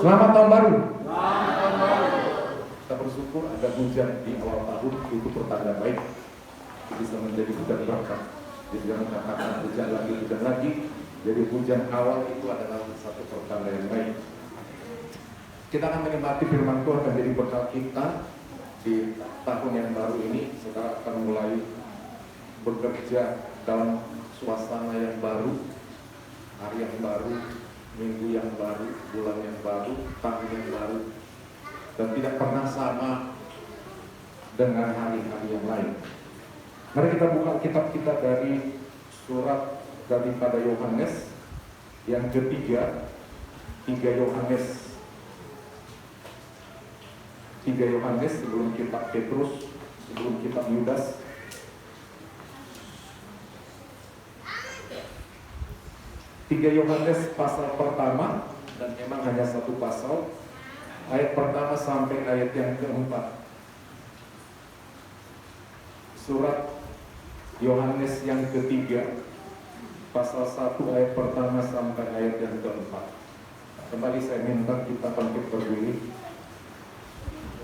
Selamat tahun baru. Kita bersyukur ada hujan di awal tahun, itu pertanda baik. Itu bisa menjadi hujan berkah. Jadi jangan katakan hujan lagi. Jadi hujan awal itu adalah satu pertanda yang baik. Kita akan menikmati firman Tuhan menjadi bekal kita di tahun yang baru ini. Saudara akan mulai bekerja dalam suasana yang baru, hari yang baru, minggu yang baru, bulan yang baru, tahun yang baru, dan tidak pernah sama dengan hari-hari yang lain. Mari kita buka kitab kita dari surat daripada Yohanes yang ketiga, 3 Yohanes sebelum kitab Petrus, sebelum kitab Yudas. 3 Yohanes pasal pertama, dan memang hanya satu pasal, ayat pertama sampai ayat yang keempat. Surat Yohanes yang ketiga, pasal 1 ayat pertama sampai ayat yang keempat. Kembali saya minta kita bangkit berdiri.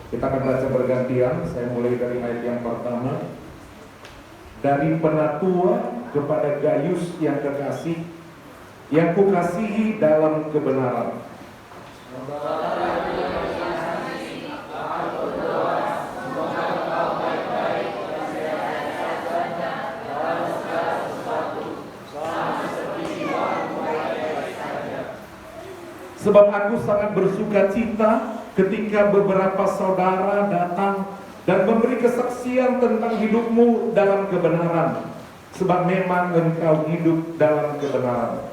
Kita akan baca bergantian. Saya mulai dari ayat yang pertama. Dari penatua kepada Gayus yang kekasih, yang kukasihi dalam kebenaran. Sebab aku sangat bersuka cita ketika beberapa saudara datang dan memberi kesaksian tentang hidupmu dalam kebenaran, sebab memang engkau hidup dalam kebenaran.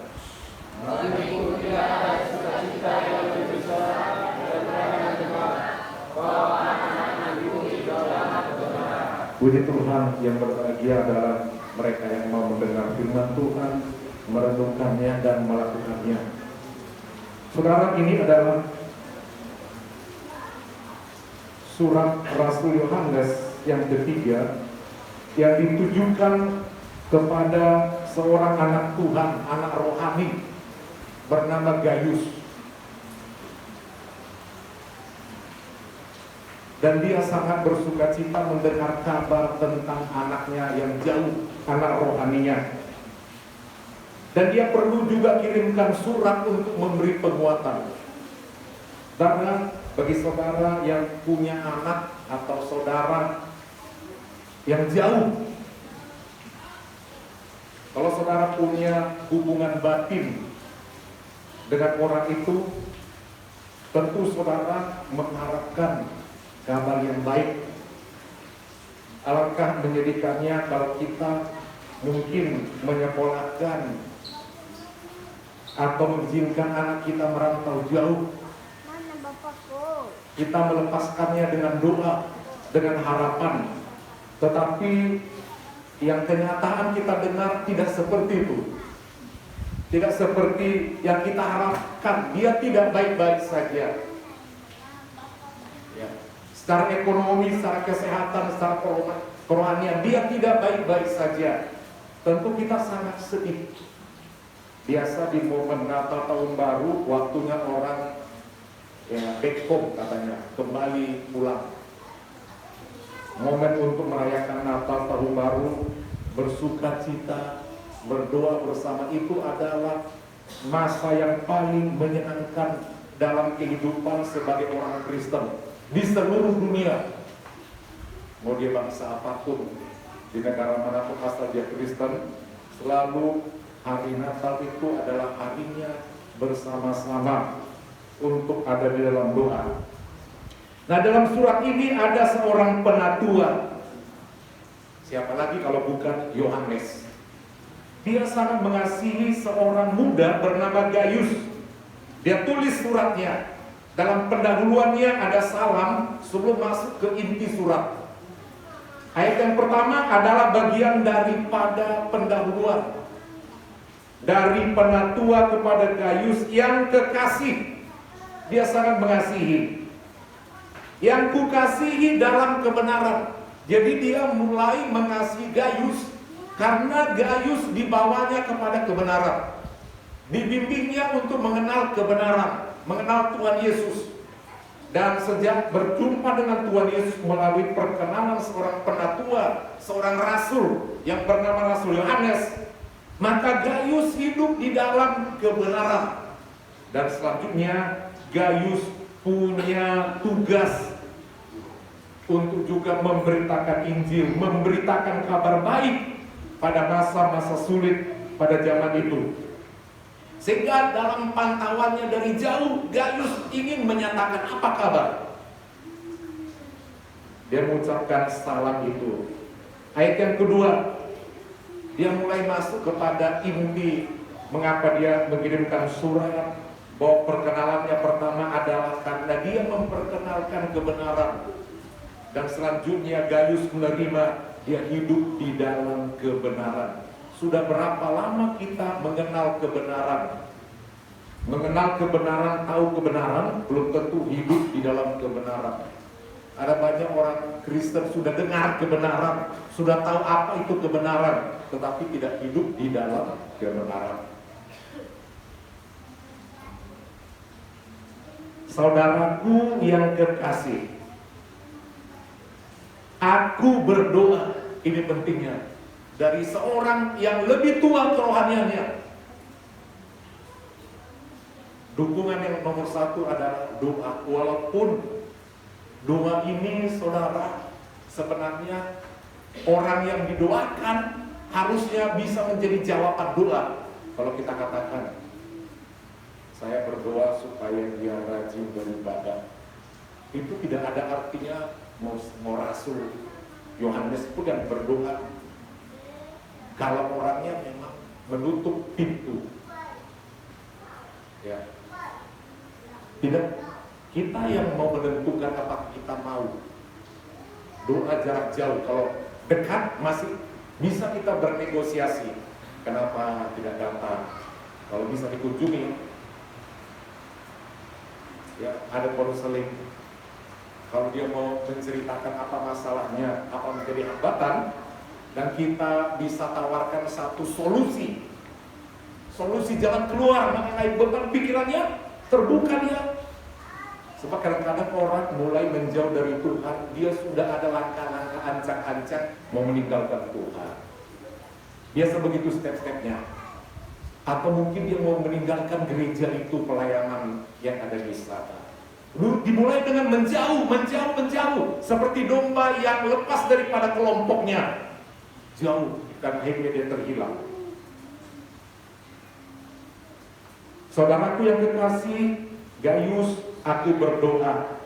Puji Tuhan, yang berbahagia adalah mereka yang mau mendengar firman Tuhan, merenungkannya dan melakukannya. Saudara, ini adalah surat Rasul Yohanes yang ketiga yang ditujukan kepada seorang anak Tuhan, anak rohani bernama Gayus. Dan dia sangat bersuka cita mendengar kabar tentang anaknya yang jauh, anak rohaninya. Dan dia perlu juga kirimkan surat untuk memberi penguatan. Karena bagi saudara yang punya anak atau saudara yang jauh, kalau saudara punya hubungan batin dengan orang itu, tentu saudara mengharapkan kabar yang baik. Alangkah menyedihkannya kalau kita mungkin menyekolahkan atau mengizinkan anak kita merantau jauh. Mana bapakku? Kita melepaskannya dengan doa, dengan harapan. Tetapi yang kenyataan kita dengar tidak seperti itu. Tidak seperti yang kita harapkan. Dia tidak baik-baik saja. Ya. Secara ekonomi, secara kesehatan, secara kerohanian, dia tidak baik-baik saja. Tentu kita sangat sedih. Biasa di momen Natal tahun baru, waktunya orang back home katanya, kembali pulang. Momen untuk merayakan Natal tahun baru, bersuka cita, berdoa bersama, itu adalah masa yang paling menyenangkan dalam kehidupan sebagai orang Kristen di seluruh dunia. Mau dia bangsa apapun, di negara manapun asal dia Kristen, selalu hari Natal itu adalah harinya bersama-sama untuk ada di dalam doa. Nah, dalam surat ini ada seorang penatua. Siapa lagi kalau bukan Yohanes? Dia sangat mengasihi seorang muda bernama Gayus. Dia tulis suratnya. Dalam pendahuluannya ada salam sebelum masuk ke inti surat. Ayat yang pertama adalah bagian daripada pendahuluan. Dari penatua kepada Gayus yang kekasih. Dia sangat mengasihi. Yang kukasihi dalam kebenaran. Jadi dia mulai mengasihi Gayus karena Gayus dibawanya kepada kebenaran. Dibimbingnya untuk mengenal kebenaran. mengenal Tuhan Yesus. Dan sejak berjumpa dengan Tuhan Yesus melalui perkenalan seorang penatua, seorang rasul yang bernama Rasul Yohanes, maka Gaius hidup di dalam kebenaran. Dan selanjutnya Gaius punya tugas untuk juga memberitakan Injil, memberitakan kabar baik pada masa-masa sulit pada zaman itu. Sehingga dalam pantauannya dari jauh, Gaius ingin menyatakan apa kabar. Dia mengucapkan salam itu. Ayat yang kedua, dia mulai masuk kepada inti mengapa dia mengirimkan surat, bahwa perkenalannya pertama adalah karena dia memperkenalkan kebenaran. Dan selanjutnya Gaius menerima dia hidup di dalam kebenaran. Sudah berapa lama kita mengenal kebenaran? Mengenal kebenaran, tahu kebenaran, belum tentu hidup di dalam kebenaran. Ada banyak orang Kristen sudah dengar kebenaran, sudah tahu apa itu kebenaran, tetapi tidak hidup di dalam kebenaran. Saudaraku yang kekasih, aku berdoa, ini pentingnya, dari seorang yang lebih tua kerohaniannya. Dukungan yang nomor satu adalah doa. Walaupun doa ini, saudara, sebenarnya orang yang didoakan harusnya bisa menjadi jawaban doa. Kalau kita katakan, saya berdoa supaya dia rajin beribadah, itu tidak ada artinya mau Rasul Yohanes pun yang berdoa kalau orangnya memang menutup pintu. Ya. Tidak, kita yang mau menentukan apa kita mau. Doa jarak jauh, kalau dekat masih bisa kita bernegosiasi. Kenapa tidak datang? Kalau bisa dikunjungi, ya ada konseling. Kalau dia mau menceritakan apa masalahnya, apa menjadi hambatan, dan kita bisa tawarkan satu solusi jalan keluar mengenai beban pikirannya, terbuka dia. Sebab kadang-kadang orang mulai menjauh dari Tuhan, dia sudah ada langkah-langkah ancang-ancang mau meninggalkan Tuhan. Biasa begitu step-stepnya. Atau mungkin dia mau meninggalkan gereja itu, pelayanan yang ada di sana. Dimulai dengan menjauh, seperti domba yang lepas daripada kelompoknya, jauh, dan akhirnya dia terhilang. Saudaraku yang kekasih, Gaius, aku berdoa,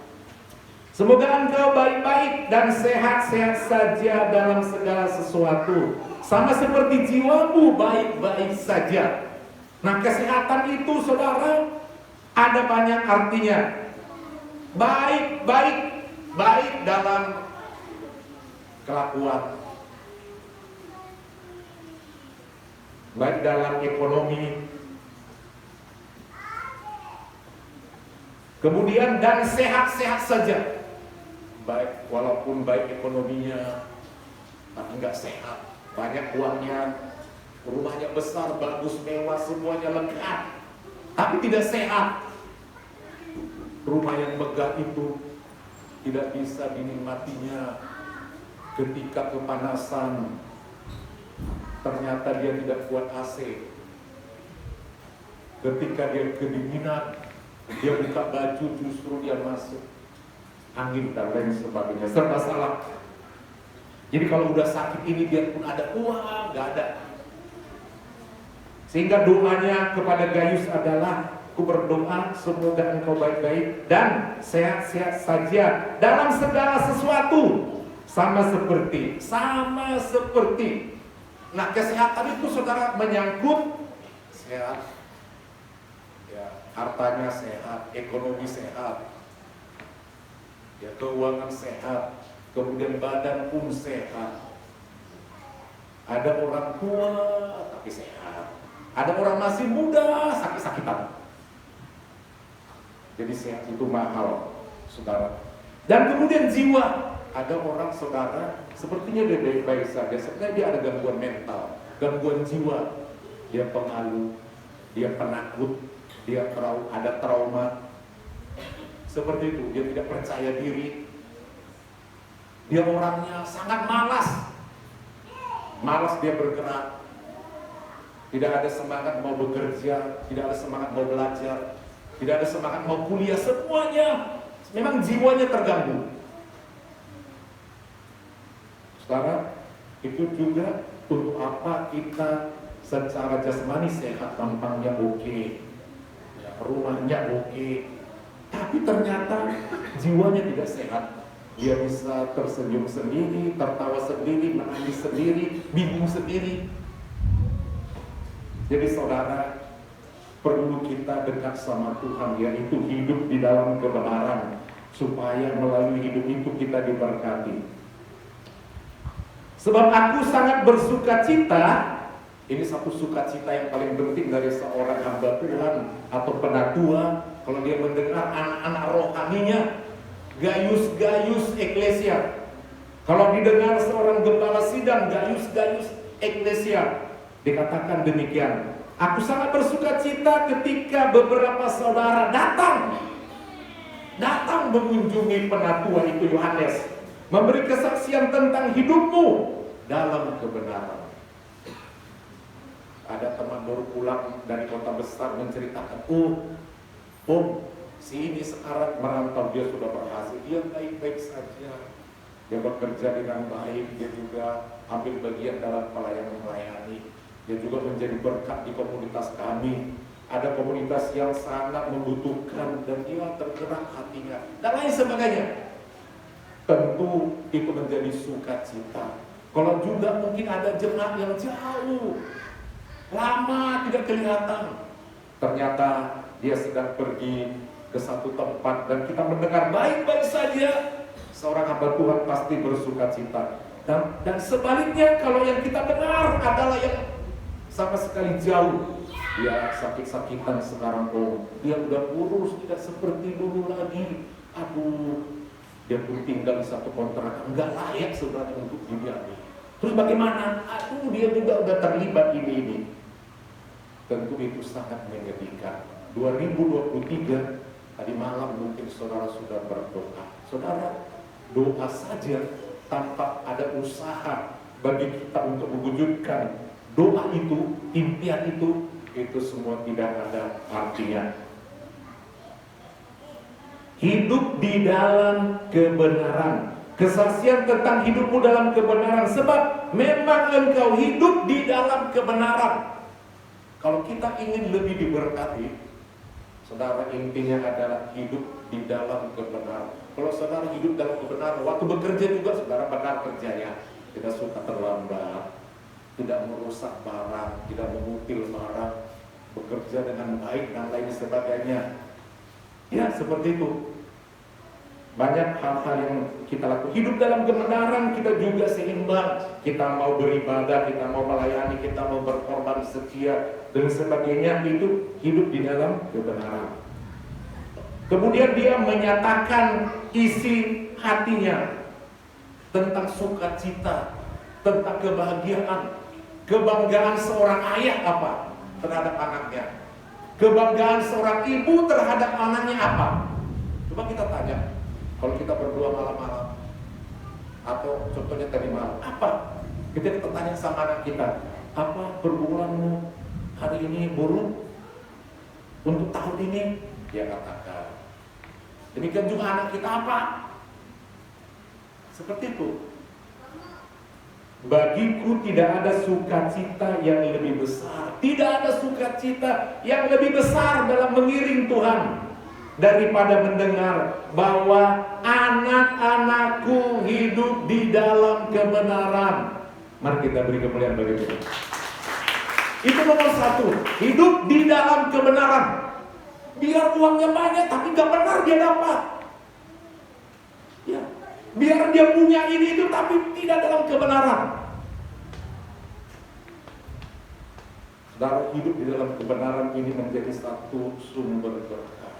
semoga engkau baik-baik dan sehat-sehat saja dalam segala sesuatu, sama seperti jiwamu baik-baik saja. Nah, kesehatan itu, saudara, ada banyak artinya. Baik dalam kelakuan, baik dalam ekonomi, kemudian dan sehat-sehat saja. Baik, walaupun baik ekonominya, tapi nggak sehat, banyak uangnya, rumahnya besar, bagus, mewah, semuanya lengkap, tapi tidak sehat. Rumah yang megah itu tidak bisa dinikmatinya ketika kepanasan. Ternyata dia tidak kuat AC. Ketika dia kedinginan, dia buka baju, justru dia masuk angin dan lain sebagainya, serba salah. Jadi kalau udah sakit ini, biarpun ada uang, gak ada. Sehingga doanya kepada Gaius adalah, aku berdoa semoga engkau baik-baik dan sehat-sehat saja dalam segala sesuatu, sama seperti. Nah, kesehatan itu, saudara, menyangkut sehat, ya, hartanya sehat, ekonomi sehat, ya, keuangan sehat, kemudian badan pun sehat. Ada orang tua tapi sehat, ada orang masih muda sakit-sakitan. Jadi sehat itu mahal, saudara. Dan kemudian jiwa, ada orang, saudara, sepertinya dia baik-baik saja, sebenarnya dia ada gangguan mental, gangguan jiwa. Dia pemalu, dia penakut, dia ada trauma, Seperti itu, dia tidak percaya diri. Dia orangnya sangat malas. Malas dia bergerak. Tidak ada semangat mau bekerja, tidak ada semangat mau belajar, tidak ada semangat mau kuliah, semuanya memang jiwanya terganggu. Saudara, itu juga untuk apa kita secara jasmani sehat, tampangnya oke, rumahnya oke, tapi ternyata jiwanya tidak sehat. Dia bisa tersenyum sendiri, tertawa sendiri, menangis sendiri, bingung sendiri. Jadi saudara, perlu kita dekat sama Tuhan, yaitu hidup di dalam kebenaran, supaya melalui hidup itu kita diberkati. Sebab aku sangat bersuka cita, ini satu sukacita yang paling penting dari seorang hamba Tuhan atau penatua, kalau dia mendengar anak-anak rohaninya, gayus-gayus eklesia. Kalau didengar seorang gembala sidang, gayus-gayus eklesia, dikatakan demikian. Aku sangat bersuka cita ketika beberapa saudara datang mengunjungi penatua itu Yohanes, memberi kesaksian tentang hidupmu dalam kebenaran. Ada teman baru pulang dari kota besar menceritakan, Om, si ini sekarang merantau, dia sudah berhasil, dia baik-baik saja, dia bekerja dengan baik, dia juga ambil bagian dalam pelayanan melayani, dia juga menjadi berkat di komunitas kami. Ada komunitas yang sangat membutuhkan dan dia tergerak hatinya dan lain sebagainya. Tentu itu menjadi sukacita. Kalau juga mungkin ada jemaat yang jauh, lama tidak kelihatan, ternyata dia sedang pergi ke satu tempat dan kita mendengar baik-baik saja, seorang hamba Tuhan pasti bersukacita. Dan sebaliknya, kalau yang kita dengar adalah yang sama sekali jauh, dia sakit-sakitan sekarang, dia udah kurus, tidak seperti dulu lagi. Aduh, dia pun tinggal di satu kontrakan, nggak layak sebenarnya untuk didiami. Terus bagaimana? Aduh, dia juga udah terlibat ini. Tentu itu sangat menyedihkan. 2023, tadi malam mungkin saudara sudah berdoa. Saudara, doa saja tanpa ada usaha bagi kita untuk mewujudkan doa itu, impian itu semua tidak ada artinya. Hidup di dalam kebenaran, kesaksian tentang hidupmu dalam kebenaran, sebab memang engkau hidup di dalam kebenaran. Kalau kita ingin lebih diberkati, saudara, intinya adalah hidup di dalam kebenaran. Kalau saudara hidup dalam kebenaran, waktu bekerja juga saudara benar kerjanya, tidak suka terlambat, tidak merusak barang, tidak mengutil barang, bekerja dengan baik dan lain sebagainya. Ya, seperti itu. Banyak hal-hal yang kita lakukan. Hidup dalam kebenaran, kita juga seimbang. Kita mau beribadah, kita mau melayani, kita mau berkorban setia dan sebagainya, itu hidup di dalam kebenaran. Kemudian dia menyatakan isi hatinya tentang sukacita, tentang kebahagiaan, kebanggaan seorang ayah apa terhadap anaknya, kebanggaan seorang ibu terhadap anaknya apa. Coba kita tanya, kalau kita berdua malam-malam, atau contohnya tadi malam, apa? Kita tanya sama anak kita, apa pergumulanmu hari ini, buruk untuk tahun ini? Dia katakan. Demikian juga anak kita, apa? Seperti itu. Bagiku tidak ada sukacita yang lebih besar, tidak ada sukacita yang lebih besar dalam mengiring Tuhan daripada mendengar bahwa anak-anakku hidup di dalam kebenaran. Mari kita beri kemuliaan bagi Tuhan. Itu nomor satu, hidup di dalam kebenaran. Biar uangnya banyak tapi gak benar dia dapat. Ya, biar dia punya ini itu tapi tidak dalam kebenaran. Saudara, hidup di dalam kebenaran ini menjadi satu sumber berkah.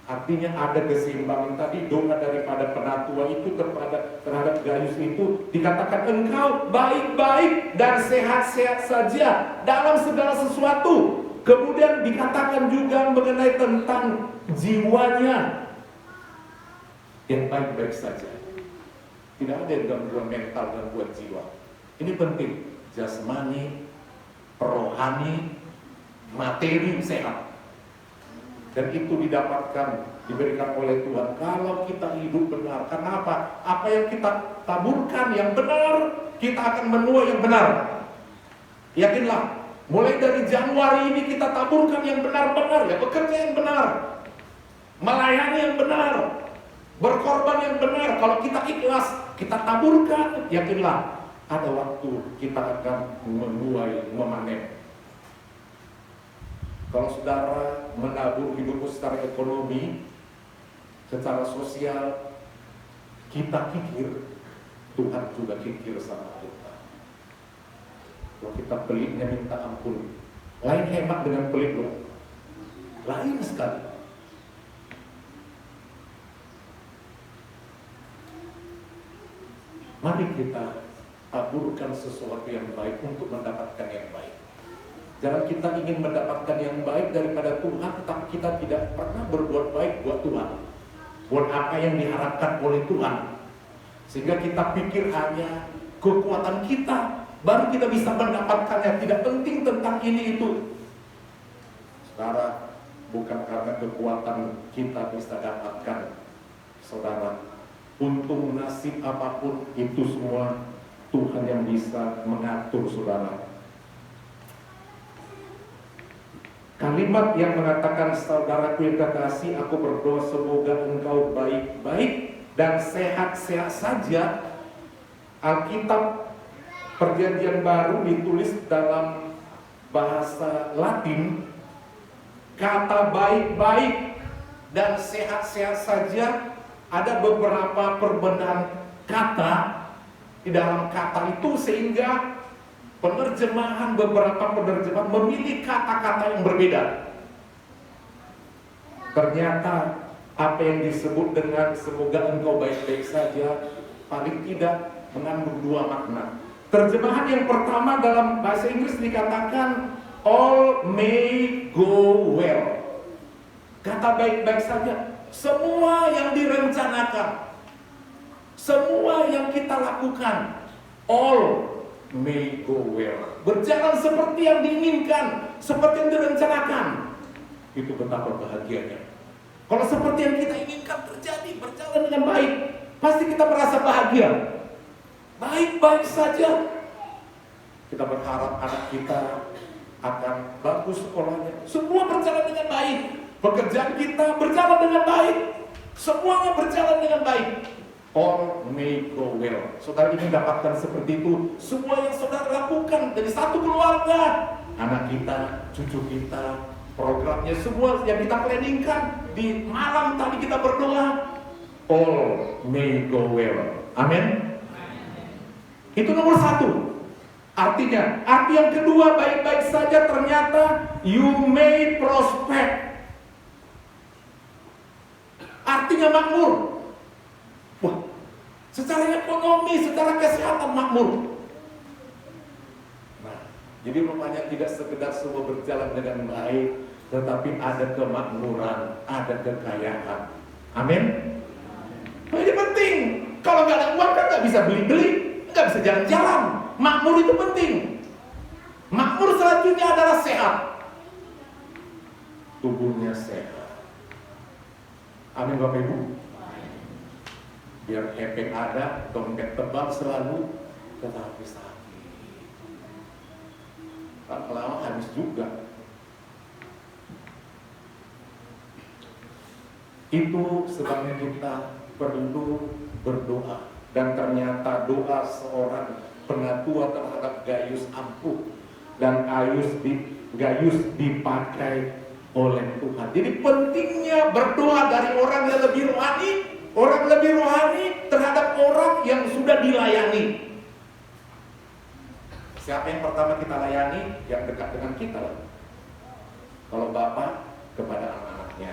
Artinya ada keseimbangan. Tadi doa daripada penatua itu terhadap Gayus itu dikatakan, engkau baik-baik dan sehat-sehat saja dalam segala sesuatu. Kemudian dikatakan juga mengenai tentang jiwanya yang baik-baik saja. Tidak ada yang gangguan mental, gangguan jiwa. Ini penting. Jasmani, rohani, materi sehat. Dan itu diberikan oleh Tuhan kalau kita hidup benar. Kenapa? Apa yang kita taburkan yang benar, kita akan menuai yang benar. Yakinlah. Mulai dari Januari ini kita taburkan yang benar-benar, ya bekerja yang benar, melayani yang benar, berkorban yang benar. Kalau kita ikhlas, kita taburkan, yakinlah ada waktu kita akan menuai, memanen. Kalau saudara menabur hidupmu secara ekonomi, secara sosial, kita kikir, Tuhan juga kikir sama kita. Kalau kita pelitnya minta ampun, lain hemat dengan pelit loh, lain sekali. Mari kita taburkan sesuatu yang baik untuk mendapatkan yang baik. Jangan kita ingin mendapatkan yang baik daripada Tuhan, tetapi kita tidak pernah berbuat baik buat Tuhan, buat apa yang diharapkan oleh Tuhan. Sehingga kita pikir hanya kekuatan kita baru kita bisa mendapatkannya. Tidak penting tentang ini itu. Saudara, bukan karena kekuatan kita bisa dapatkan, saudara. Untung nasib apapun itu semua Tuhan yang bisa mengatur, saudara. Kalimat yang mengatakan, saudaraku yang kekasih, aku berdoa semoga engkau baik-baik dan sehat-sehat saja. Alkitab Perjanjian Baru ditulis dalam bahasa Latin. Kata baik-baik dan sehat-sehat saja, ada beberapa perbedaan kata di dalam kata itu, sehingga beberapa penerjemahan memilih kata-kata yang berbeda. Ternyata apa yang disebut dengan semoga engkau baik-baik saja paling tidak mengandung dua makna. Terjemahan yang pertama dalam bahasa Inggris dikatakan all may go well. Kata baik-baik saja, semua yang direncanakan, semua yang kita lakukan, all may go well, berjalan seperti yang diinginkan, seperti yang direncanakan. Itu betapa bahagianya. Kalau seperti yang kita inginkan terjadi, berjalan dengan baik, pasti kita merasa bahagia. Baik-baik saja. Kita berharap anak kita akan bagus sekolahnya, semua berjalan dengan baik. Pekerjaan kita berjalan dengan baik, semuanya berjalan dengan baik. All may go well. Saudara ingin dapatkan seperti itu. Semua yang saudara lakukan dari satu keluarga, anak kita, cucu kita, programnya semua yang kita planningkan, di malam tadi kita berdoa, all may go well. Amin. Itu nomor satu. Artinya, arti yang kedua, baik-baik saja ternyata you may prosper. Artinya makmur. Wah, secara ekonomi, secara kesehatan makmur. Nah, jadi rupanya tidak sekedar semua berjalan dengan baik, tetapi ada kemakmuran, ada kekayaan. Amin. Nah, ini penting. Kalau nggak ada uang kan nggak bisa beli-beli, nggak bisa jalan-jalan. Makmur itu penting. Makmur selanjutnya adalah sehat. Tubuhnya sehat. Amin Bapak Ibu. Biar kepeng ada, dompet tebal selalu, tetapi sakit. Lama-lama habis juga. Itu sebabnya kita perlu berdoa. Dan ternyata doa seorang penatua terhadap Gaius ampuh, dan Gaius dipakai oleh Tuhan. Jadi pentingnya berdoa dari orang yang lebih rohani, terhadap orang yang sudah dilayani. Siapa yang pertama kita layani? Yang dekat dengan kita. Kalau Bapak kepada anak-anaknya.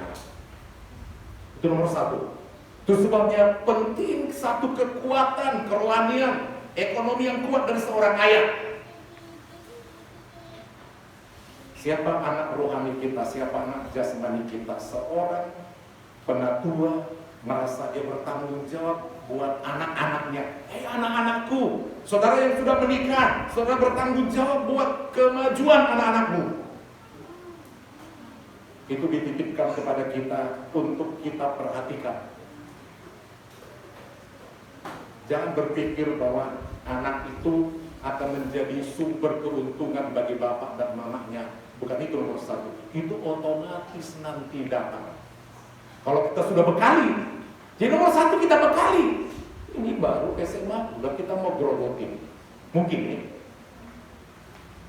Itu nomor satu. Itu sebabnya penting satu kekuatan kerohanian, ekonomi yang kuat dari seorang ayah. Siapa anak rohani kita, siapa anak jasmani kita? Seorang penatua merasa dia bertanggung jawab buat anak-anaknya. Hei anak-anakku, saudara yang sudah menikah, saudara bertanggung jawab buat kemajuan anak-anakmu. Itu dititipkan kepada kita untuk kita perhatikan. Jangan berpikir bahwa anak itu akan menjadi sumber keuntungan bagi bapak dan mamanya. Bukan itu nomor satu. Itu otomatis nanti datang. Kalau kita sudah bekali, jadi nomor satu kita bekali. Ini baru SMA, udah kita mau gerogotin. Mungkin nih,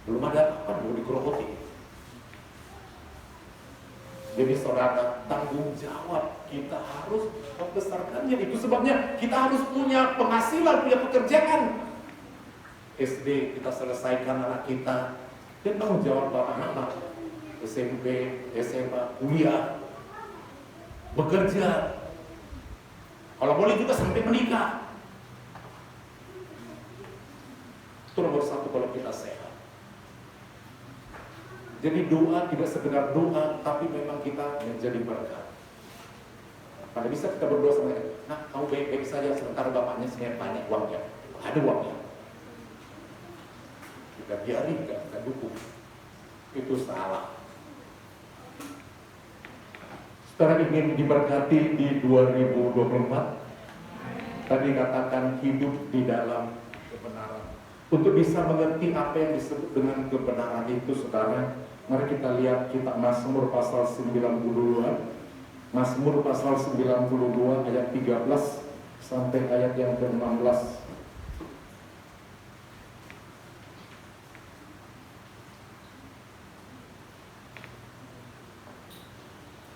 belum ada apa mau digerogotin. Jadi saudara, tanggung jawab kita harus membesarkannya. Itu sebabnya kita harus punya penghasilan, punya pekerjaan. SD kita selesaikan anak kita, dan tanggung jawab bapak mama. SMP, SMA, kuliah, bekerja. Kalau boleh juga sampai menikah. Itu nomor satu kalau kita sehat. Jadi doa tidak sekedar doa, tapi memang kita menjadi berkat. Pada bisa kita berdoa sama dia, nah kamu baik-baik saja, sementara bapaknya sebenarnya banyak uangnya, ada uangnya. Kita biarin, kita dukung. Itu salah. Saudara ingin diberkati di 2024? Tadi katakan hidup di dalam kebenaran. Untuk bisa mengerti apa yang disebut dengan kebenaran itu, saudara, mari kita lihat kitab Mazmur pasal 92. Mazmur pasal 92 ayat 13 sampai ayat yang ke-16.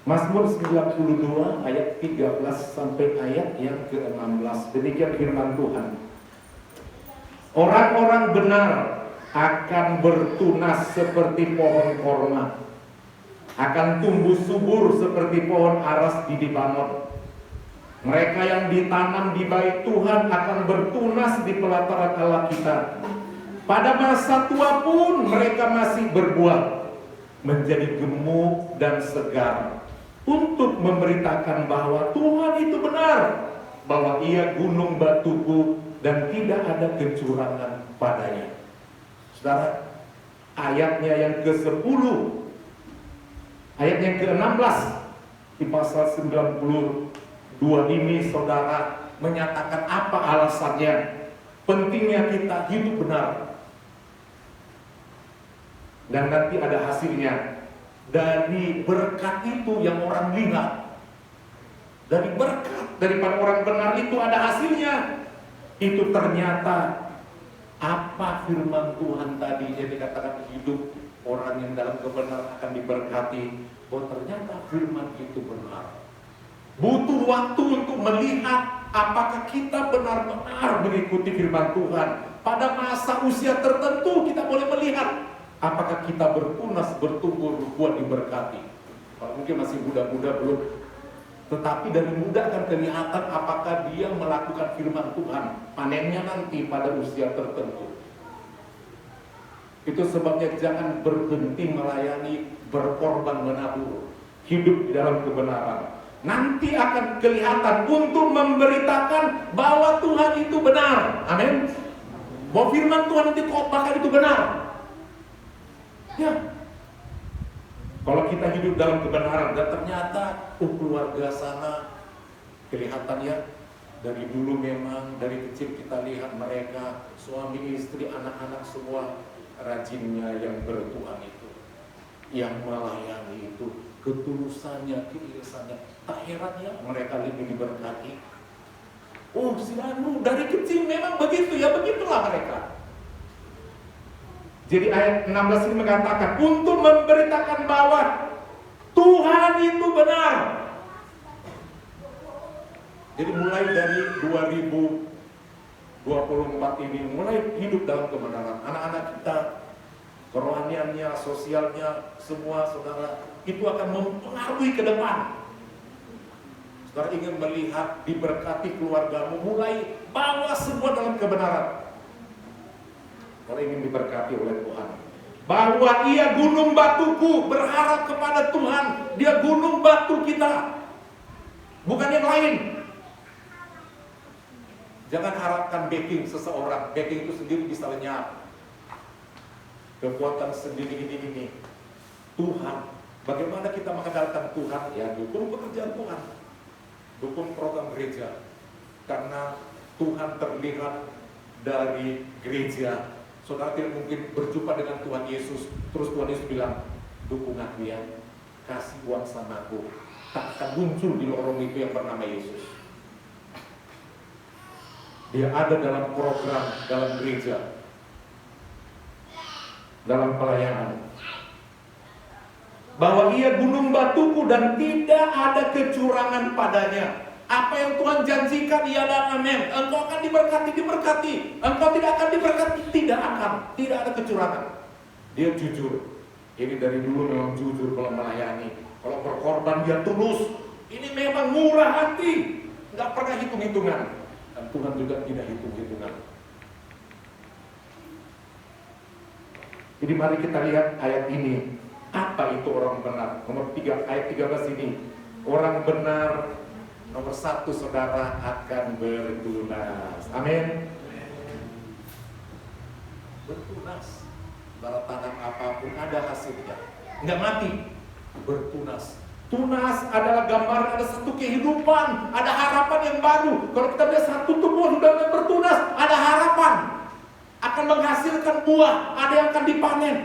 Mazmur 92 ayat 13 sampai ayat yang ke-16. Demikian firman Tuhan. Orang-orang benar akan bertunas seperti pohon korma, akan tumbuh subur seperti pohon aras di Libanon. Mereka yang ditanam di bait Tuhan akan bertunas di pelataran Allah kita. Pada masa tua pun mereka masih berbuah, menjadi gemuk dan segar, untuk memberitakan bahwa Tuhan itu benar, bahwa Ia gunung batuku dan tidak ada kecurangan padanya. Saudara, ayatnya yang ke-10, ayat yang ke-16 di pasal 92 ini, saudara, menyatakan apa alasannya pentingnya kita hidup benar. Dan nanti ada hasilnya. Dari berkat itu yang orang lihat, dari berkat daripada orang benar itu ada hasilnya. Itu ternyata apa firman Tuhan tadi yang dikatakan hidup orang yang dalam kebenaran akan diberkati. Oh, ternyata firman itu benar. Butuh waktu untuk melihat apakah kita benar-benar mengikuti firman Tuhan. Pada masa usia tertentu kita boleh melihat apakah kita bertunas, bertumbuh, berbuat diberkati. Kalau mungkin masih muda-muda belum. Tetapi dari muda akan kelihatan apakah dia melakukan firman Tuhan. Panennya nanti pada usia tertentu. Itu sebabnya jangan berhenti melayani, berkorban, menabur. Hidup di dalam kebenaran. Nanti akan kelihatan untuk memberitakan bahwa Tuhan itu benar. Amin. Bahwa firman Tuhan nanti khotbahkan itu benar. Ya, kalau kita hidup dalam kebenaran dan ternyata keluarga sana kelihatan ya, dari dulu memang dari kecil kita lihat mereka suami istri anak-anak semua rajinnya yang bertuhan itu, yang melayani itu, ketulusannya, keikhlasannya. Tak heran ya mereka lebih diberkati. Oh, silanu dari kecil memang begitu ya, begitulah mereka. Jadi ayat 16 ini mengatakan untuk memberitakan bahwa Tuhan itu benar. Jadi mulai dari 2024 ini mulai hidup dalam kebenaran. Anak-anak kita, kerohaniannya, sosialnya, semua saudara itu akan mempengaruhi ke depan. Saudara ingin melihat diberkati keluargamu, mulai bawa semua dalam kebenaran. Kalau ingin diberkati oleh Tuhan, bahwa ia gunung batuku, berharap kepada Tuhan. Dia gunung batu kita, bukan yang lain. Jangan harapkan backing seseorang. Backing itu sendiri bisa lenyap. Kekuatan sendiri ini. Tuhan. Bagaimana kita mengandalkan Tuhan? Ya, dukung pekerjaan Tuhan, dukung program gereja. Karena Tuhan terlihat dari gereja. Saudara tidak mungkin berjumpa dengan Tuhan Yesus, terus Tuhan Yesus bilang, dukung aku ya, kasih uang sama aku. Tak akan muncul di lorong itu yang bernama Yesus. Dia ada dalam program, dalam gereja, dalam pelayanan. Bahwa ia gunung batuku dan tidak ada kecurangan padanya. Apa yang Tuhan janjikan, ia dan amin. Engkau akan diberkati. Engkau tidak akan diberkati, tidak akan. Tidak ada kecurangan. Dia jujur. Ini dari dulu memang jujur kalau melayani. Kalau berkorban dia tulus. Ini memang murah hati. Nggak pernah hitung-hitungan. Dan Tuhan juga tidak hitung-hitungan. Jadi mari kita lihat ayat ini. Apa itu orang benar? Nomor 3, ayat 13 ini. Orang benar, nomor 1, saudara, akan bertunas. Amin. Bertunas. Saudara tanam apapun ada hasilnya. Nggak mati. Bertunas. Tunas adalah gambar, ada satu kehidupan, ada harapan yang baru. Kalau kita lihat satu tumbuhan sudah bertunas, ada harapan. Akan menghasilkan buah, ada yang akan dipanen.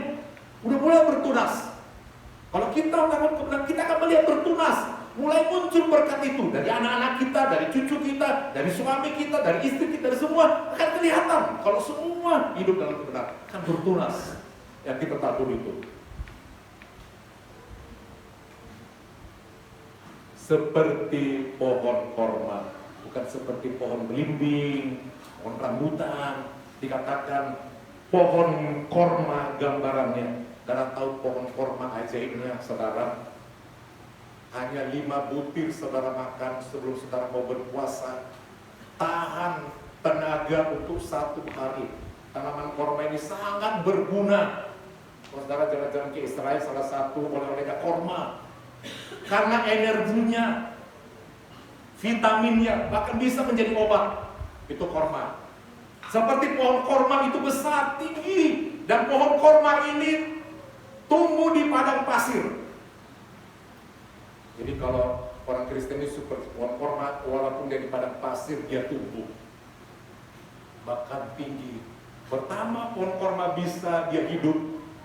Udah mulai bertunas. Kalau kita melakukan kebenaran, kita akan melihat bertunas. Mulai muncul berkat itu dari anak-anak kita, dari cucu kita, dari suami kita, dari istri kita, dari semua akan kelihatan. Kalau semua hidup dalam kebenaran akan bertunas. Yang kita tabur itu seperti pohon korma, bukan seperti pohon belimbing, pohon rambutan. Dikatakan pohon korma gambarannya. Karena tahu pohon korma ajaibnya, saudara, hanya 5 butir saudara makan sebelum saudara mau berpuasa, tahan tenaga untuk 1 hari. Tanaman korma ini sangat berguna. Saudara jalan-jalan ke Israel, salah satu oleh-olehnya korma, karena energinya, vitaminnya, bahkan bisa menjadi obat. Itu korma. Seperti pohon korma itu besar, tinggi, dan pohon korma ini tumbuh di padang pasir. Jadi kalau orang Kristen ini seperti pohon korma, walaupun dia di padang pasir, dia tumbuh bahkan tinggi. Pertama pohon korma bisa dia hidup,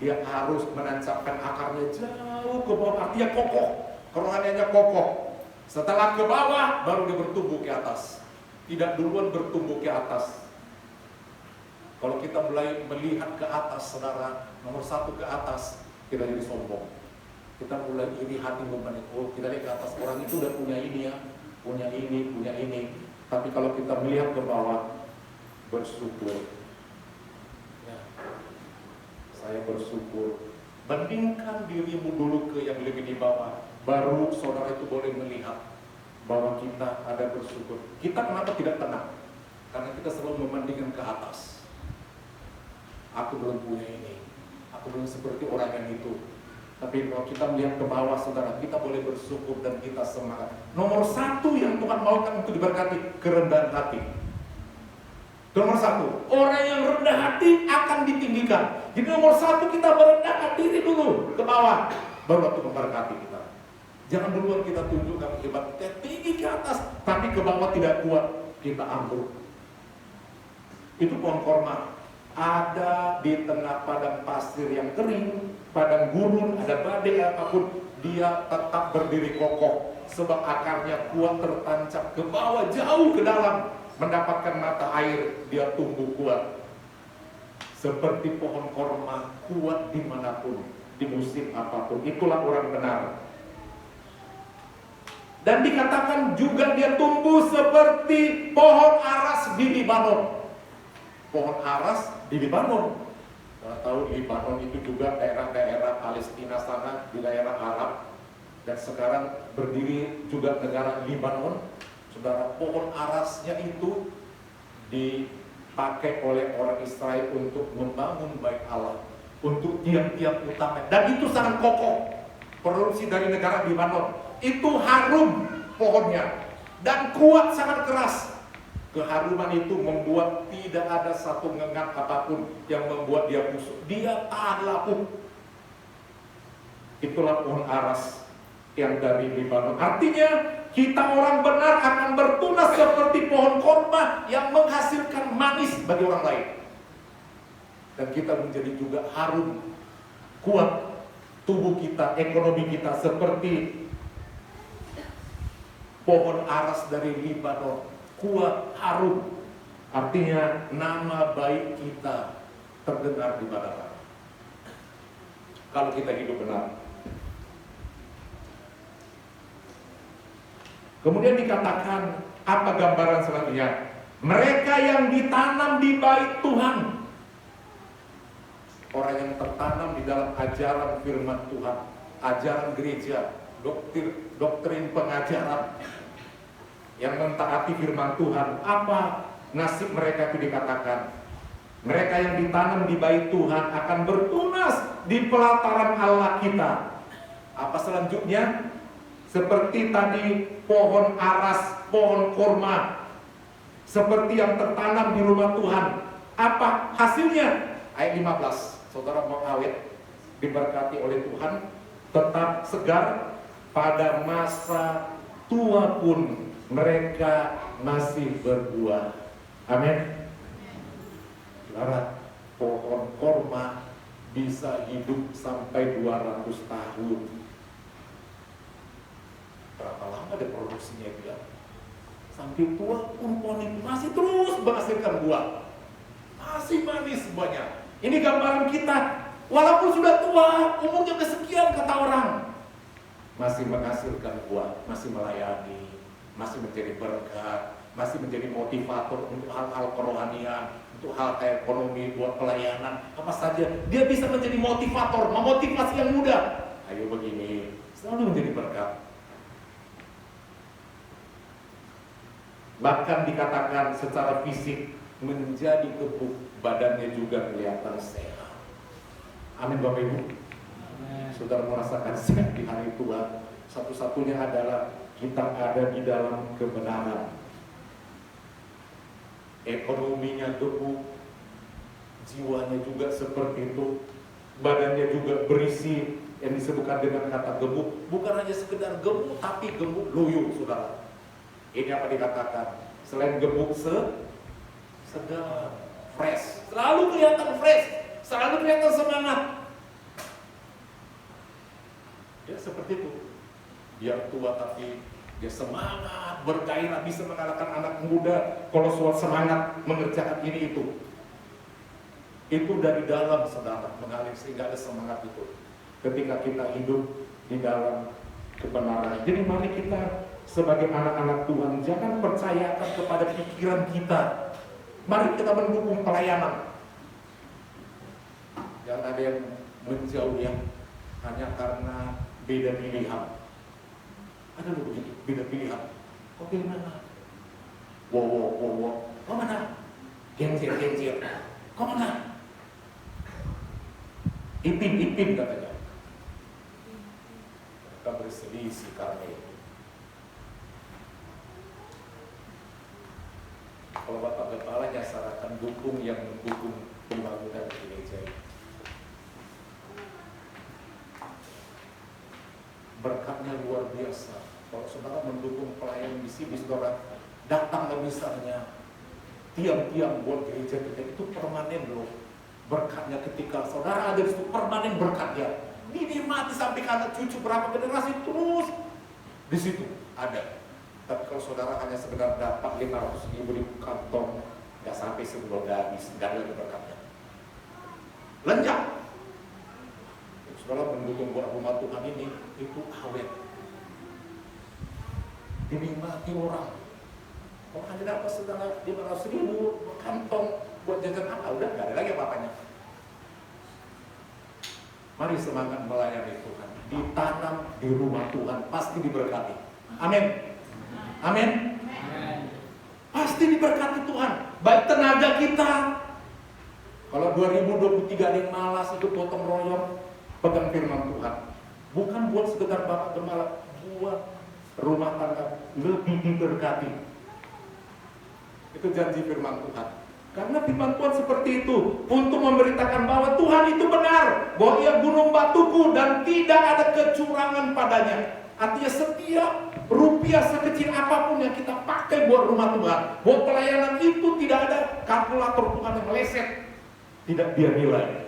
dia harus menancapkan akarnya jauh ke bawah, artinya kokoh, kerohaniannya kokoh. Setelah ke bawah, baru dia bertumbuh ke atas. Tidak duluan bertumbuh ke atas. Kalau kita mulai melihat ke atas, saudara, nomor 1 ke atas, kita jadi sombong. Kita mulai iri hati memandang, oh kita lihat ke atas, orang itu udah punya ini ya, punya ini. Tapi kalau kita melihat ke bawah, bersyukur. Ya, saya bersyukur. Bandingkan dirimu dulu ke yang lebih di bawah, baru saudara itu boleh melihat bahwa kita ada bersyukur. Kita kenapa tidak tenang? Karena kita selalu membandingkan ke atas. Aku belum punya ini, aku belum seperti orang yang itu. Tapi kalau kita melihat ke bawah, saudara, kita boleh bersyukur dan kita semangat. Nomor 1 yang Tuhan maukan untuk diberkati, kerendahan hati. Nomor 1, orang yang rendah hati akan ditinggikan. Jadi nomor 1, kita merendahkan diri dulu ke bawah, baru Tuhan memberkati kita. Jangan duluan kita tunjukkan hebat kita tinggi ke atas, tapi ke bawah tidak kuat, kita ambruk. Itu pohon korma. Ada di tengah padang pasir yang kering, padang gurun, ada badai apapun, dia tetap berdiri kokoh. Sebab akarnya kuat tertancap ke bawah, jauh ke dalam, mendapatkan mata air, dia tumbuh kuat. Seperti pohon korma, kuat dimanapun, di musim apapun. Itulah orang benar. Dan dikatakan juga dia tumbuh seperti pohon aras di Libanon. Pohon aras di Libanon. Kita tahu Libanon itu juga daerah-daerah Palestina sana, di daerah Arab. Dan sekarang berdiri juga negara Libanon. Saudara, pohon arasnya itu dipakai oleh orang Israel untuk membangun bait Allah. untuk tiang-tiang utama. Dan itu sangat kokoh. Produksi dari negara Lebanon itu harum pohonnya dan kuat, sangat keras. Keharuman itu membuat tidak ada satu ngengat apapun yang membuat dia busuk. Dia tahan lapuh. Itulah pohon aras yang dari Lebanon. Artinya kita orang benar akan bertunas seperti pohon korma yang menghasilkan manis bagi orang lain. Dan kita menjadi juga harum, kuat tubuh kita, ekonomi kita seperti pohon aras dari Lebanon. Kuat, harum. Artinya nama baik kita terdengar di mana-mana. Kalau kita hidup benar. Kemudian dikatakan apa gambaran selanjutnya? Mereka yang ditanam di bait Tuhan. Orang yang tertanam di dalam ajaran firman Tuhan, ajaran gereja, doktrin pengajaran yang mentaati firman Tuhan. Apa nasib mereka itu dikatakan? Mereka yang ditanam di bait Tuhan akan bertunas di pelataran Allah kita. Apa selanjutnya? Seperti tadi pohon aras, pohon korma, seperti yang tertanam di rumah Tuhan. Apa hasilnya? Ayat 15. Saudara mau awet, diberkati oleh Tuhan, tetap segar, pada masa tua pun mereka masih berbuah. Amin. Saudara, pohon korma bisa hidup sampai 200 tahun. Berapa lama ada produksinya dia? Sampai tua pun pohon itu masih terus menghasilkan buah. Masih manis buahnya. Ini gambaran kita. Walaupun sudah tua, umurnya kesekian kata orang, masih menghasilkan buah, masih melayani, masih menjadi berkat, masih menjadi motivator untuk hal-hal kerohanian, untuk hal ekonomi, buat pelayanan, apa saja. Dia bisa menjadi motivator, memotivasi yang muda. Ayo begini, selalu menjadi berkat. Bahkan dikatakan secara fisik menjadi gebuk, badannya juga kelihatan sehat. Amin Bapak Ibu. Saudara merasakan sehat di hari tua, satu-satunya adalah kita ada di dalam kebenaran. Ekonominya gebuk, jiwanya juga seperti itu, badannya juga berisi yang disebutkan dengan kata gemuk. Bukan hanya sekedar gemuk, tapi gemuk loyo, saudara. Ini apa dikatakan? Selain gemuk segar, fresh, selalu kelihatan fresh, selalu kelihatan semangat. Dia seperti itu. Dia tua tapi dia semangat, bergairah, bisa mengalahkan anak muda kalau soal semangat mengerjakan ini itu. Itu dari dalam, saudara, mengalir sehingga ada semangat itu. Ketika kita hidup di dalam kebenaran. Jadi mari kita sebagai anak-anak Tuhan jangan percayakan kepada pikiran kita. Mari kita mendukung pelayanan. Jangan ada yang menjauh ya hanya karena beda pilihan. Ada loh begitu, beda pilihan. Kok pilih mana? Wow. Kok mana? Genjir. Kok mana? Ipin katanya. Mereka berselisih karena itu. Kalau Bapak Kepala nyasarakan dukung yang mendukung pembangunan gereja ini. Berkatnya luar biasa. Kalau saudara mendukung pelayanan di sini, saudara datang misalnya tiang-tiang buat gereja kita itu permanen loh. Berkatnya ketika saudara ada di situ permanen berkatnya. Dinikmati sampai anak cucu berapa generasi terus di situ ada. Tapi kalau saudara hanya sekedar dapat 500.000 di kantong, nggak sampai sebulan habis, nggak ada lagi berkatnya. Lenjak. Saudara mendukung buat rumah Tuhan ini, itu awet. Dinikmati orang. Kalau hanya dapat saudara 500.000 kantong buat jajan apa, udah nggak ada lagi apa-apanya. Mari semangat melayani Tuhan. Ditanam di rumah Tuhan, pasti diberkati. Amin. Amin. Pasti diberkati Tuhan. Baik tenaga kita. Kalau 2023 ada yang malas ikut gotong royong, pegang firman Tuhan. Bukan buat sekedar bapak gembala, buat rumah tangga lebih diberkati. Itu janji firman Tuhan. Karena firman Tuhan seperti itu, untuk memberitakan bahwa Tuhan itu benar, bahwa Ia gunung batuku dan tidak ada kecurangan padanya. Artinya setiap rupiah sekecil apapun yang kita pakai buat rumah Tuhan, buat pelayanan itu tidak ada kalkulator Tuhan yang meleset, tidak dia nilai.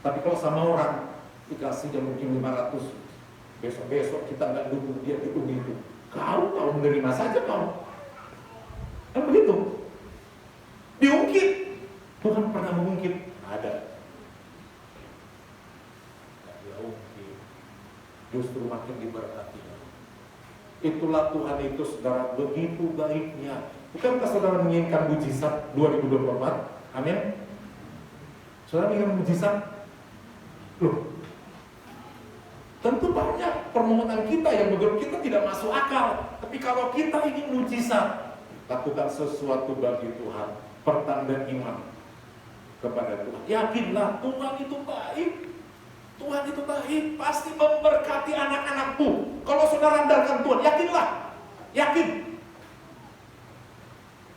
Tapi kalau sama orang dikasih mungkin 500, besok-besok kita nggak dukung dia itu. Kau menerima saja kau. Kan begitu. Diungkit. Tuhan pernah mengungkit? Ada. Tidak diungkit. Justru makin diberkati. Itulah Tuhan itu, saudara, begitu baiknya. Bukankah saudara menginginkan mujizat 2024? Amin. Saudara menginginkan mujizat? Loh, tentu banyak permohonan kita yang menurut kita tidak masuk akal. Tapi kalau kita ingin mujizat, lakukan sesuatu bagi Tuhan, pertanda iman kepada Tuhan. Yakinlah Tuhan itu baik. Tuhan itu baik, pasti memberkati anak-anakmu. Kalau saudara andalkan Tuhan, yakinlah. Yakin.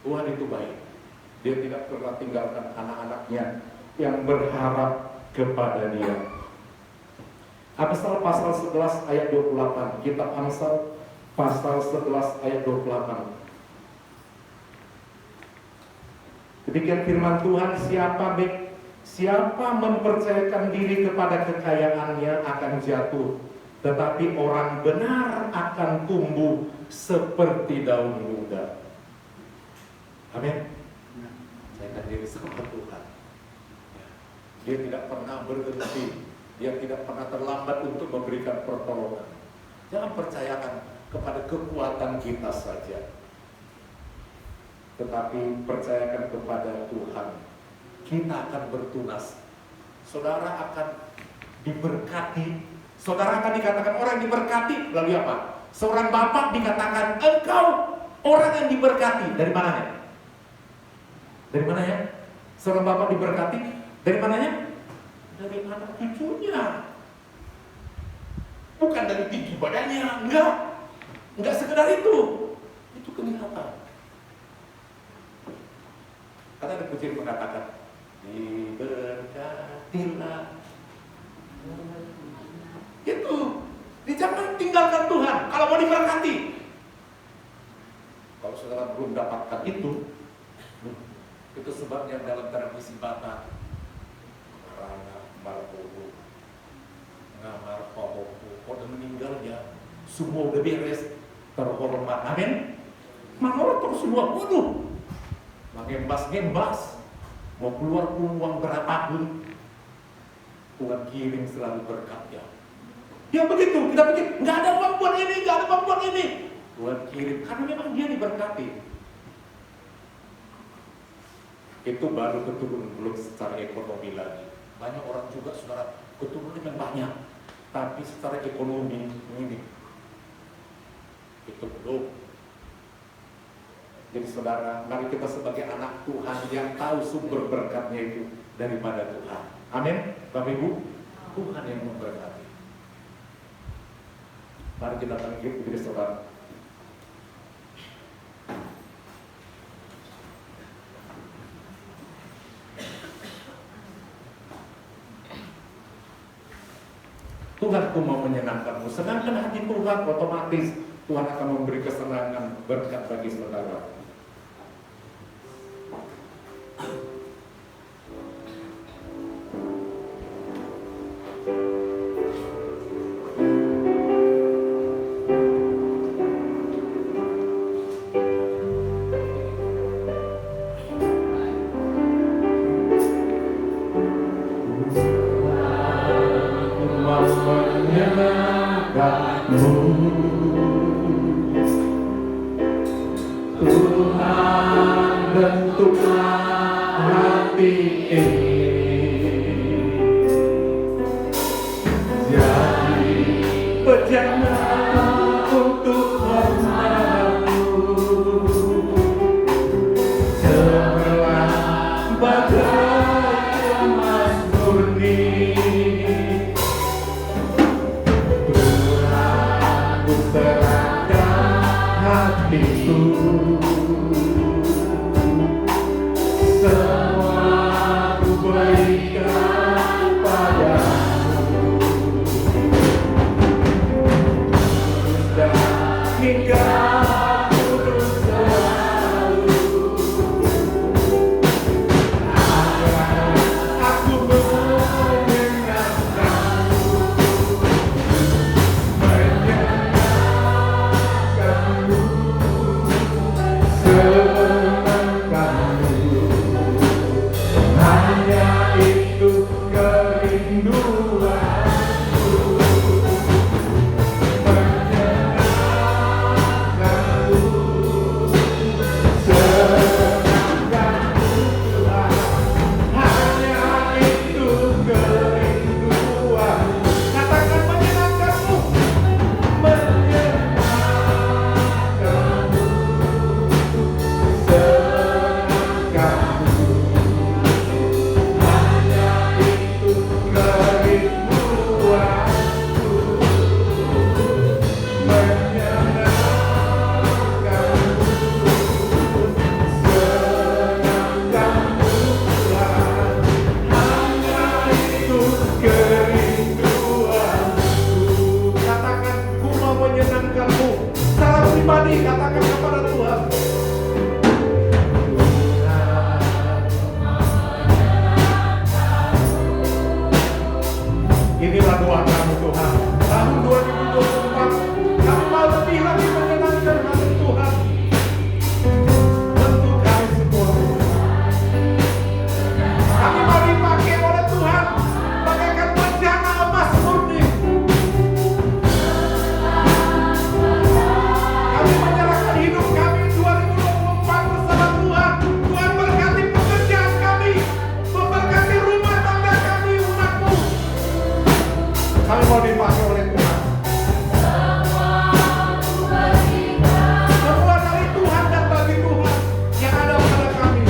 Tuhan itu baik. Dia tidak pernah tinggalkan anak-anaknya yang berharap kepada Dia. Amsal pasal 11 ayat 28. Kitab Amsal pasal 11 ayat 28. Demikian firman Tuhan, siapa mempercayakan diri kepada kekayaannya akan jatuh, tetapi orang benar akan tumbuh seperti daun muda. Amin. Saya akan diri sama Tuhan. Dia tidak pernah berhenti, dia tidak pernah terlambat untuk memberikan pertolongan. Jangan percayakan kepada kekuatan kita saja, tetapi percayakan kepada Tuhan. Kita akan bertunas. Saudara akan diberkati. Saudara akan dikatakan orang yang diberkati. Lalu apa? Seorang bapak dikatakan engkau orang yang diberkati. Dari mananya? Dari mananya? Seorang bapak diberkati. Dari mananya? Dari anak cucunya. Bukan dari tinggi badannya. Enggak sekedar itu. Itu kelihatan. Karena ada kucing mengatakan, diberkatilah. Itu, jangan tinggalkan Tuhan kalau mau diberkati. Kalau saudara belum dapatkan itu sebabnya dalam tradisi Batak, Rana, Marpogo, Ngamar, Pahoku, kalau udah meninggalnya, semua udah beres, terhormat. Amin. Mangorotor semua bunuh. Ngembas, mau keluar uang berapapun, Tuhan kirim selalu berkatnya. Ya begitu, kita pikir nggak ada uang buat ini, nggak ada uang buat ini. Tuhan kirim, karena memang dia diberkati. Itu baru keturunan, belum secara ekonomi lagi. Banyak orang juga saudara keturunan yang banyak, tapi secara ekonomi ini itu belum. Jadi saudara, mari kita sebagai anak Tuhan yang tahu sumber berkatnya itu daripada Tuhan. Amin. Bapak Ibu, Tuhan yang memberkati. Mari kita bangkit diri saudara. Tuhanku mau menyenangkanmu. Senangkan hati Tuhan, otomatis Tuhan akan memberi kesenangan berkat bagi saudara. Tuhan bentuklah hati ini jadi pejangan untuk hormatmu, cemerlang bagai itu semua ku berikan padamu, dan hingga putus selalu agar aku menyenangkanmu, menyenangkanmu, senangkanmu. Hanya itu kerinduanku, menyenangkanmu, senangkanmu Tuhan. Hanya itu kerinduanku. Katakan menyenangkanmu, menyenangkanmu, senangkanmu. Hanya itu kerinduanku, menyenangkanmu, senangkanmu Tuhan. Hanya itu kerinduanku. Katakan, ku mau menyenangkanmu. Secara pribadi katakan kepada Tuhan. Inilah doa kami Tuhan. Tahun 2024 kami mau lebih lagi menyenangkan hati Tuhan. Tentu kami semua. Kami mau dipakai oleh Tuhan bagaikan bejana emas murni. Kami menyerahkan hidup kami 2024 bersama Tuhan. Tuhan berkati pekerjaan kami, memberkati rumah tangga kami, umat-Mu. Kami mau dipakai oleh Tuhan. Semua dari Tuhan dan bagi Tuhan yang ada pada kami.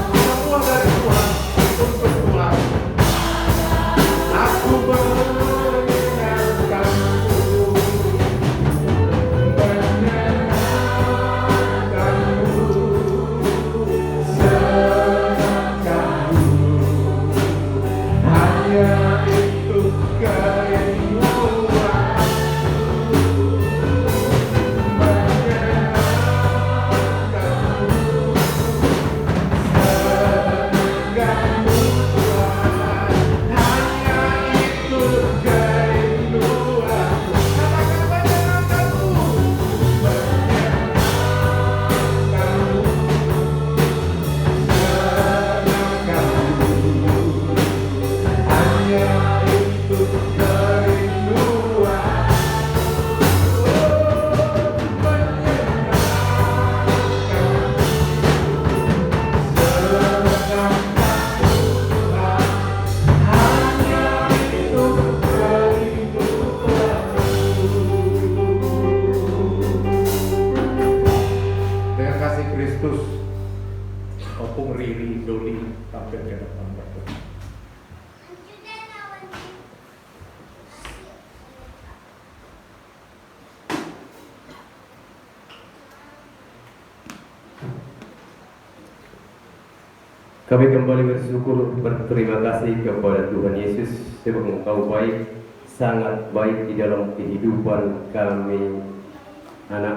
Semua dari Tuhan untuk Tuhan. Aku menyenangkanmu, menyenangkanmu, senangkanmu. Hanya itu kerinduanku, menyenangkanmu, senangkanmu Tuhan. Hanya itu kerinduanku. Katakan menyenangkanmu, menyenangkanmu, senangkanmu. Hanya itu dengan kasih Kristus, Opung Riri Doli tampil ke depan berdoa. Kami kembali bersyukur, berterima kasih kepada Tuhan Yesus sebab Engkau baik, sangat baik di dalam kehidupan kami anak-anak